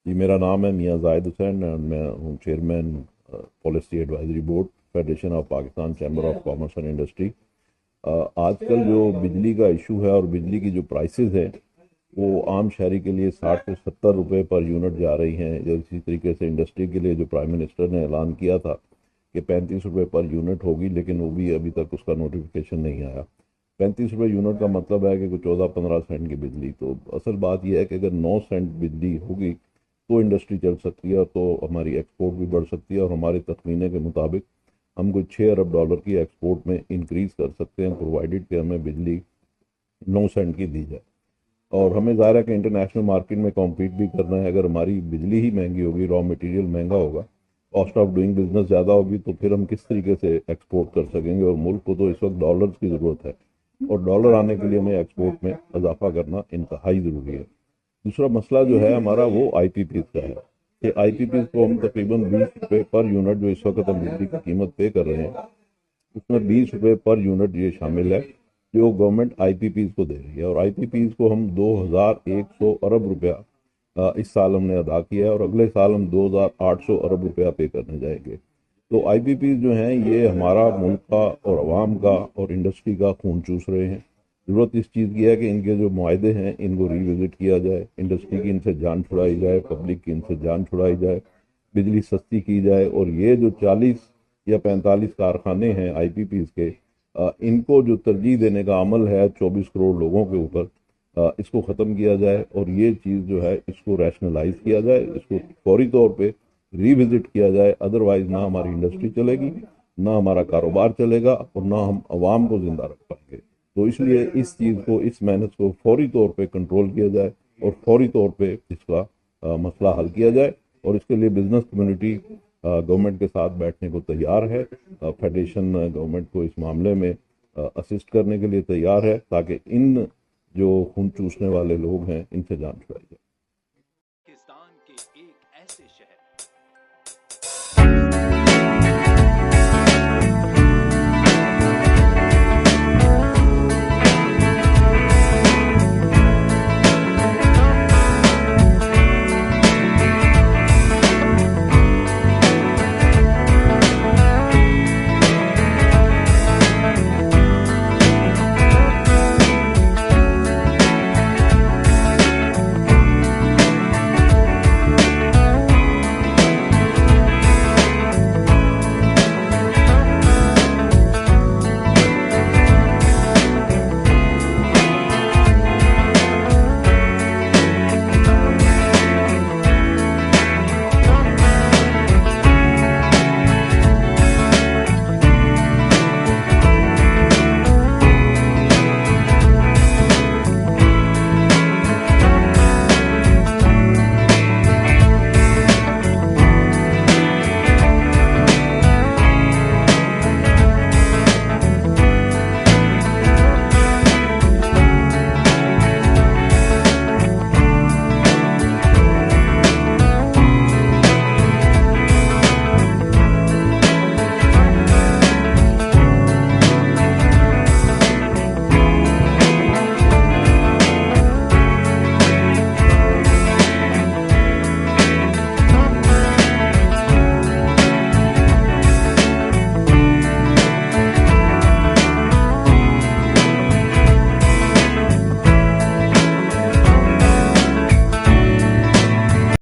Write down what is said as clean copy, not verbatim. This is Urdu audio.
جی میرا نام ہے میاں زاہد حسین اور میں ہوں chairman policy advisory board federation of Pakistan chamber of commerce and industry. آج کل جو بجلی کا ایشو ہے اور بجلی کی جو پرائسز ہے وہ عام شہری کے لیے 60 سے 70 روپے پر یونٹ جا رہی ہیں۔ اسی طریقے سے انڈسٹری کے لیے جو پرائم منسٹر نے اعلان کیا تھا کہ 35 روپے پر یونٹ ہوگی، لیکن وہ بھی ابھی تک اس کا نوٹیفیکیشن نہیں آیا۔ 35 روپے یونٹ کا مطلب ہے کہ کوئی 14-15 سینٹ کی بجلی۔ تو اصل بات یہ ہے کہ اگر 9 سینٹ بجلی ہوگی تو انڈسٹری چل سکتی ہے، اور تو ہماری ایکسپورٹ بھی بڑھ سکتی ہے، اور ہمارے تخمینے کے مطابق ہم کوئی $6 ارب کی ایکسپورٹ میں انکریز کر سکتے ہیں، پرووائڈڈ کہ ہمیں بجلی 9 سینٹ کی دی جائے۔ اور ہمیں ظاہر ہے کہ انٹرنیشنل مارکیٹ میں کمپیٹ بھی کرنا ہے۔ اگر ہماری بجلی ہی مہنگی ہوگی، را مٹیریل مہنگا ہوگا، کاسٹ آف ڈوئنگ بزنس زیادہ ہوگی، تو پھر ہم کس طریقے سے ایکسپورٹ کر سکیں گے؟ اور ملک کو تو اس وقت ڈالرز کی ضرورت ہے، اور ڈالر آنے کے لیے ہمیں ایکسپورٹ میں اضافہ کرنا انتہائی ضروری ہے۔ دوسرا مسئلہ جو ہے ہمارا وہ آئی پی پیز کا ہے کہ آئی پی پیز کو ہم تقریباً 20 روپے پر یونٹ جو اس وقت ہم بجلی کی قیمت پے کر رہے ہیں، اس میں 20 روپے پر یونٹ یہ شامل ہے جو گورنمنٹ آئی پی پیز کو دے رہی ہے۔ اور آئی پی پیز کو ہم 2100 ارب روپیہ اس سال ہم نے ادا کیا ہے، اور اگلے سال ہم 2800 ارب روپیہ پے کرنے جائیں گے۔ تو آئی پی پیز جو ہیں یہ ہمارا ملک کا اور عوام کا اور انڈسٹری کا خون چوس رہے ہیں۔ ضرورت اس چیز کی ہے کہ ان کے جو معاہدے ہیں ان کو ری وزٹ کیا جائے، انڈسٹری کی ان سے جان چھڑائی جائے، پبلک کی ان سے جان چھڑائی جائے، بجلی سستی کی جائے، اور یہ جو 40 یا 45 کارخانے ہیں آئی پی پیز کے، ان کو جو ترجیح دینے کا عمل ہے 24 کروڑ لوگوں کے اوپر، اس کو ختم کیا جائے، اور یہ چیز جو ہے اس کو ریشنلائز کیا جائے، اس کو فوری طور پہ ری وزٹ کیا جائے۔ ادروائز نہ ہماری انڈسٹری چلے گی، نہ ہمارا کاروبار چلے گا، اور نہ ہم عوام کو زندہ رکھ پائیں گے۔ تو اس لیے اس چیز کو، اس محنت کو فوری طور پہ کنٹرول کیا جائے، اور فوری طور پہ اس کا مسئلہ حل کیا جائے۔ اور اس کے لیے بزنس کمیونٹی گورنمنٹ کے ساتھ بیٹھنے کو تیار ہے۔ فیڈریشن گورنمنٹ کو اس معاملے میں اسسٹ کرنے کے لیے تیار ہے، تاکہ ان جو خون چوسنے والے لوگ ہیں ان سے جان چھڑائی جائے۔ پاکستان کے ایک ایسے شہر